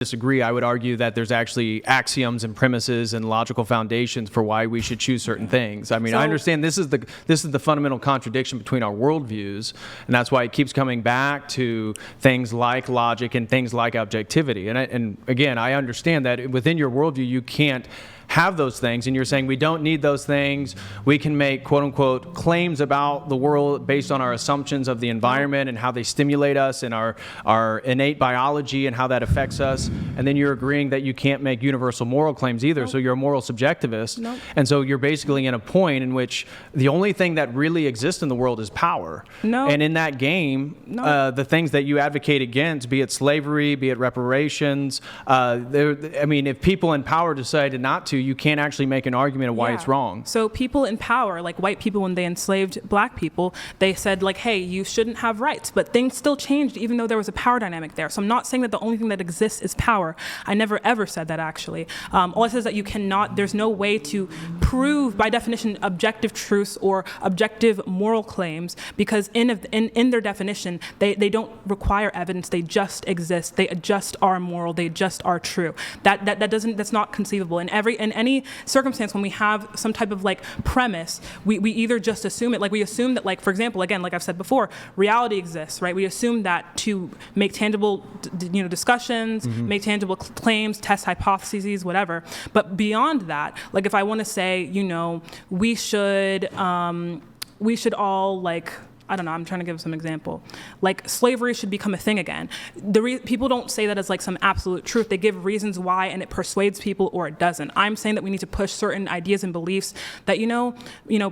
disagree. I would argue that there's actually axioms and premises and logical foundations for why we should choose certain things. I mean, I understand this is the fundamental contradiction between our worldviews, and that's why it keeps coming back to things like logic and things like objectivity. And again, I understand that within your worldview you can't have those things, and you're saying we don't need those things. We can make quote unquote claims about the world based on our assumptions of the environment and how they stimulate us and our innate biology and how that affects us. And then you're agreeing that you can't make universal moral claims either. So you're a moral subjectivist. And so you're basically in a point in which the only thing that really exists in the world is power. And in that game, the things that you advocate against, be it slavery, be it reparations, I mean, if people in power decided not to, you can't actually make an argument of why it's wrong. So people in power, like white people, when they enslaved black people, they said like, hey, you shouldn't have rights, but things still changed even though there was a power dynamic there. So I'm not saying that the only thing that exists is power. I never ever said that, actually. All I said is that you cannot, there's no way to prove by definition objective truths or objective moral claims, because in their definition, they don't require evidence, they just exist, they just are moral, they just are true. That's not conceivable. In any circumstance, when we have some type of like premise, we either just assume it, like we assume that, like, for example, again, like I've said before, reality exists, right? We assume that to make tangible, discussions, make tangible claims, test hypotheses, whatever. But beyond that, like if I want to say, we should all like, I don't know, I'm trying to give some example. Like slavery should become a thing again. People don't say that as like some absolute truth. They give reasons why, and it persuades people or it doesn't. I'm saying that we need to push certain ideas and beliefs that,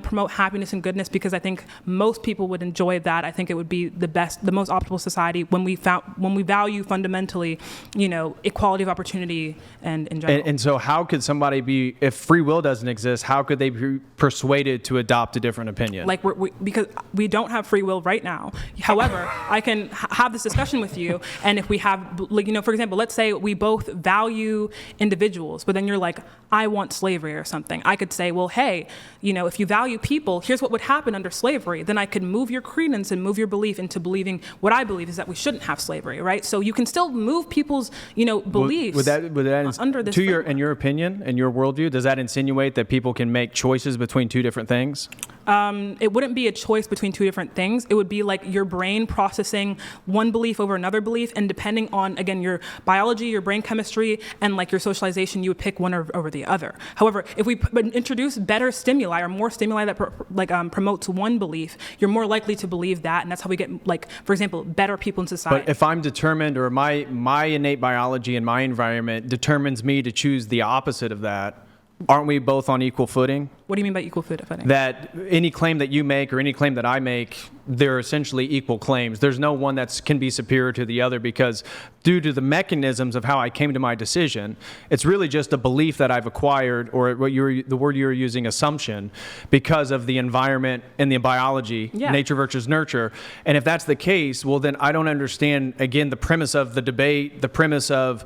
promote happiness and goodness, because I think most people would enjoy that. I think it would be the most optimal society when we value fundamentally, equality of opportunity and in general. And so how could somebody be, if free will doesn't exist, how could they be persuaded to adopt a different opinion? Like because we don't have free will right now. However, I can have this discussion with you, and if we have, for example, let's say we both value individuals, but then you're like, I want slavery or something. I could say, well, hey, if you value people, here's what would happen under slavery. Then I could move your credence and move your belief into believing what I believe is that we shouldn't have slavery, right? So you can still move people's, beliefs would that under this. In your opinion, in your worldview, does that insinuate that people can make choices between two different things? It wouldn't be a choice between two different things. It would be like your brain processing one belief over another belief, and depending on, again, your biology, your brain chemistry, and like your socialization, you would pick one over the other. However, if we introduce better stimuli or more stimuli that promotes one belief, you're more likely to believe that, and that's how we get, like, for example, better people in society. But if I'm determined, or my innate biology and my environment determines me to choose the opposite of that, aren't we both on equal footing? What do you mean by equal footing? That any claim that you make or any claim that I make, they're essentially equal claims. There's no one that can be superior to the other, because due to the mechanisms of how I came to my decision, it's really just a belief that I've acquired, or the word you're using, assumption, because of the environment and the biology, nature versus nurture. And if that's the case, well, then I don't understand, again, the premise of the debate, the premise of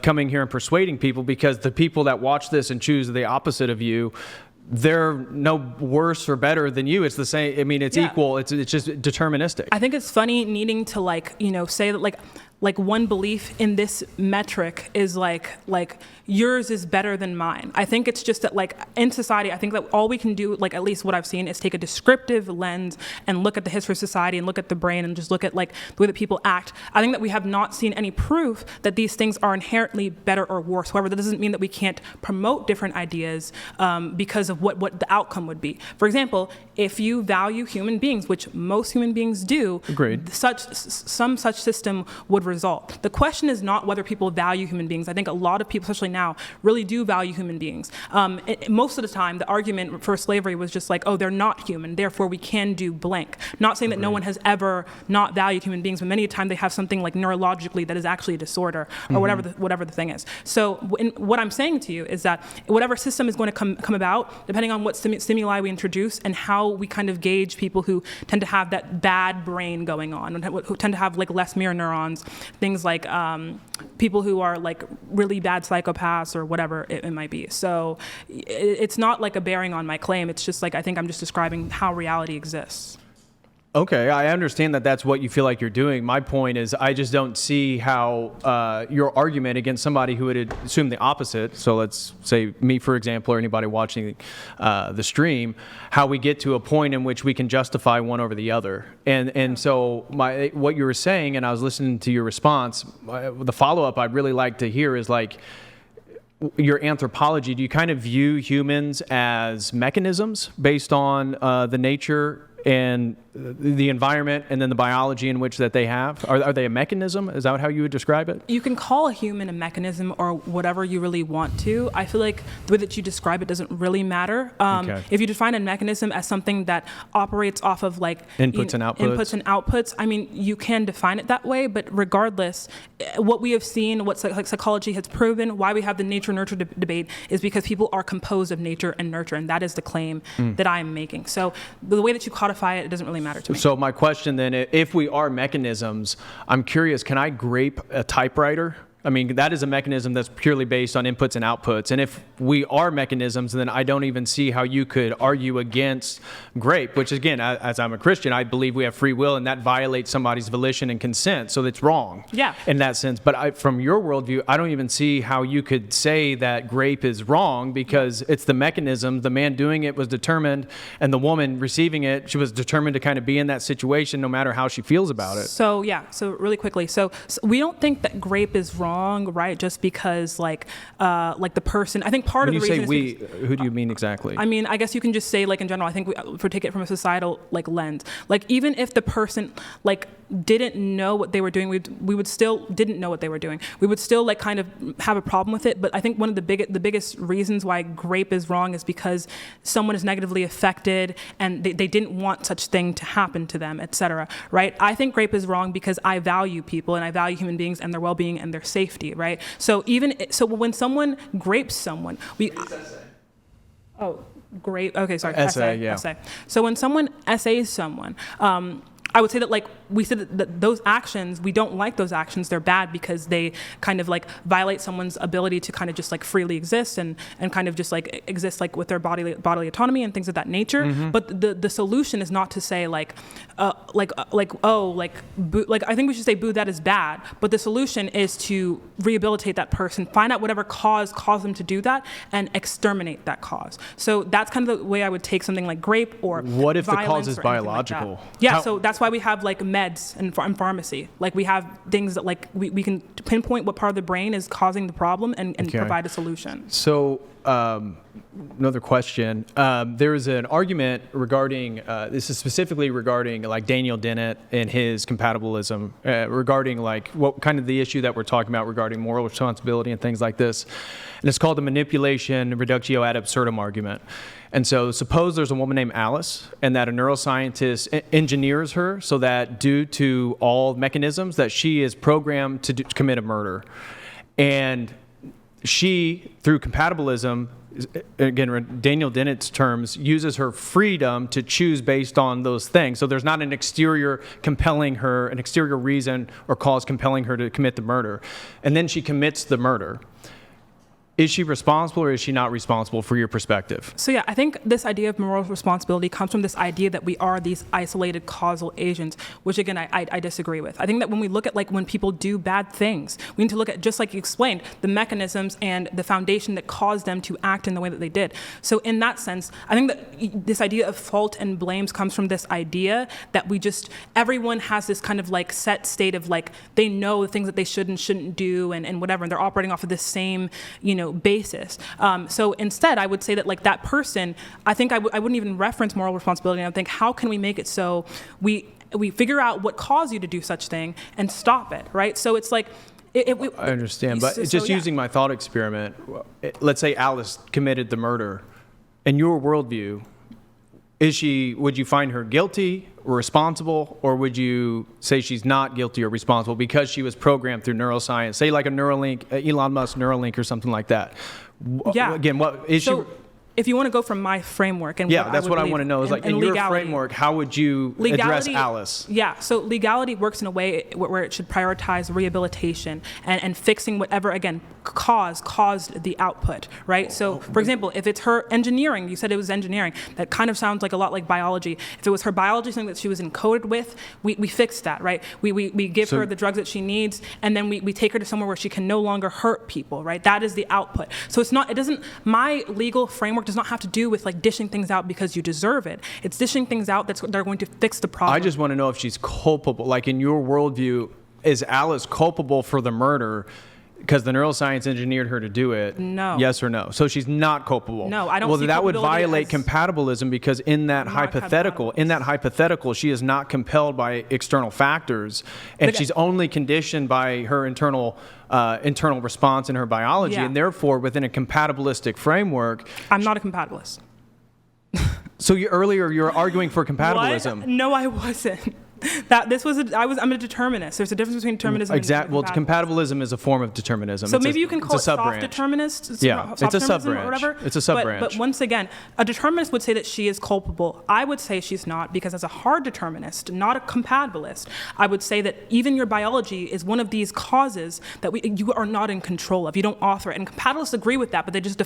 coming here and persuading people, because the people that watch this and choose the opposite of you, they're no worse or better than you. It's the same. I mean, it's equal. It's just deterministic. I think it's funny needing to say that like one belief in this metric is like yours is better than mine. I think it's just that, like, in society, I think that all we can do, like, at least what I've seen, is take a descriptive lens and look at the history of society and look at the brain and just look at like the way that people act. I think that we have not seen any proof that these things are inherently better or worse. However, that doesn't mean that we can't promote different ideas because of what the outcome would be. For example, if you value human beings, which most human beings do, agreed, some such system would result. The question is not whether people value human beings. I think a lot of people, especially now, really do value human beings. Most of the time, the argument for slavery was just like, oh, they're not human, therefore we can do blank. Not saying that no one has ever not valued human beings, but many a time they have something like neurologically that is actually a disorder, or whatever the thing is. So what I'm saying to you is that whatever system is going to come about, depending on what stimuli we introduce and how we kind of gauge people who tend to have that bad brain going on, who tend to have like less mirror neurons, things like people who are like really bad psychopaths or whatever it might be. So it's not like a bearing on my claim. It's just like, I think I'm just describing how reality exists. Okay, I understand that that's what you feel like you're doing. My point is, I just don't see how your argument against somebody who would assume the opposite, so let's say me, for example, or anybody watching the stream, how we get to a point in which we can justify one over the other. And so what you were saying, and I was listening to your response, the follow-up I'd really like to hear is like, your anthropology, do you kind of view humans as mechanisms based on the nature and the environment and then the biology in which that they have? Are they a mechanism? Is that how you would describe it? You can call a human a mechanism or whatever you really want to. I feel like the way that you describe it doesn't really matter. Okay. If you define a mechanism as something that operates off of like Inputs and outputs, I mean, you can define it that way, but regardless, what we have seen, what psychology has proven, why we have the nature-nurture debate is because people are composed of nature and nurture, and that is the claim that I'm making. So the way that you codify it doesn't really matter to me. So my question then, if we are mechanisms, I'm curious, can I grape a typewriter? I mean, that is a mechanism that's purely based on inputs and outputs. And if we are mechanisms, then I don't even see how you could argue against Grape, which again, as I'm a Christian, I believe we have free will, and that violates somebody's volition and consent. So it's wrong in that sense. But from your worldview, I don't even see how you could say that Grape is wrong, because it's the mechanism. The man doing it was determined, and the woman receiving it, she was determined to kind of be in that situation no matter how she feels about it. So really quickly. So we don't think that Grape is wrong, right? Just because like the person, I think part when of the reason you say we, who do you mean exactly? I mean, I guess you can just say like in general, I think for take it from a societal like lens, like even if the person like didn't know what they were doing, we would still didn't know what they were doing. We would still like kind of have a problem with it. But I think one of the biggest reasons why Grape is wrong is because someone is negatively affected and they didn't want such thing to happen to them, etc. Right? I think Grape is wrong because I value people and I value human beings and their well-being and their safety. Right? So when someone grapes someone, Grape. Okay, sorry. Essay. So when someone essays someone, I would say that like we said that those actions, we don't like those actions. They're bad because they kind of like violate someone's ability to kind of just like freely exist and kind of just like exist like with their bodily autonomy and things of that nature. Mm-hmm. But the solution is not to say like I think we should say boo, that is bad. But the solution is to rehabilitate that person, find out whatever caused them to do that, and exterminate that cause. So that's kind of the way I would take something like Grape or what if the cause is biological? Like so that's why we have like meds and pharmacy. Like we have things that like we can pinpoint what part of the brain is causing the problem and provide a solution. So another question. There is an argument regarding, this is specifically regarding like Daniel Dennett and his compatibilism, regarding like what kind of the issue that we're talking about regarding moral responsibility and things like this. And it's called the manipulation reductio ad absurdum argument. And so suppose there's a woman named Alice and that a neuroscientist engineers her so that due to all mechanisms that she is programmed to commit a murder. And she, through compatibilism, again, Daniel Dennett's terms, uses her freedom to choose based on those things. So there's not an exterior reason or cause compelling her to commit the murder. And then she commits the murder. Is she responsible or is she not responsible for your perspective? So yeah, I think this idea of moral responsibility comes from this idea that we are these isolated causal agents, which again, I disagree with. I think that when we look at like when people do bad things, we need to look at, just like you explained, the mechanisms and the foundation that caused them to act in the way that they did. So in that sense, I think that this idea of fault and blames comes from this idea that everyone has this kind of like set state of like, they know the things that they should and shouldn't do and whatever, and they're operating off of this same, basis. So instead, I would say that like that person, I think I wouldn't even reference moral responsibility. I would think, how can we make it so we figure out what caused you to do such thing and stop it, right? So it's like, I understand, but using my thought experiment, let's say Alice committed the murder. In your worldview, would you find her guilty or responsible, or would you say she's not guilty or responsible because she was programmed through neuroscience, say like a Neuralink, Elon Musk Neuralink or something like that? Yeah. Again, what is she? if you want to go from my framework and Yeah, that's what I want to know. Is like in your legality, framework, how would you address Alice? Yeah, so legality works in a way where it should prioritize rehabilitation and fixing whatever, again, caused the output, right? So, for example, if it's her engineering, you said it was engineering, that kind of sounds like a lot like biology. If it was her biology, something that she was encoded with, we fix that, right? We give her the drugs that she needs, and then we take her to somewhere where she can no longer hurt people, right? That is the output. So my legal framework does not have to do with like dishing things out because you deserve it. It's dishing things out they're going to fix the problem. I just want to know if she's culpable. Like in your worldview, is Alice culpable for the murder because the neuroscience engineered her to do it? No. Yes or no? So she's not culpable. No, I don't. Well, see that would culpability violate as compatibilism because in that hypothetical, she is not compelled by external factors, and she's only conditioned by her internal response in her biology, Yeah. and therefore within a compatibilistic framework. I'm not a compatibilist. So earlier you were arguing for compatibilism. What? No, I wasn't. I'm a determinist. There's a difference between determinism Exactly. and Well, compatibilism is a form of determinism. So maybe you can call it soft sub-branch. determinist. Yeah, it's a sub-branch. Or whatever. It's a sub-branch. But once again, a determinist would say that she is culpable. I would say she's not, because as a hard determinist, not a compatibilist, I would say that even your biology is one of these causes that you are not in control of. You don't author it. And compatibilists agree with that, but they just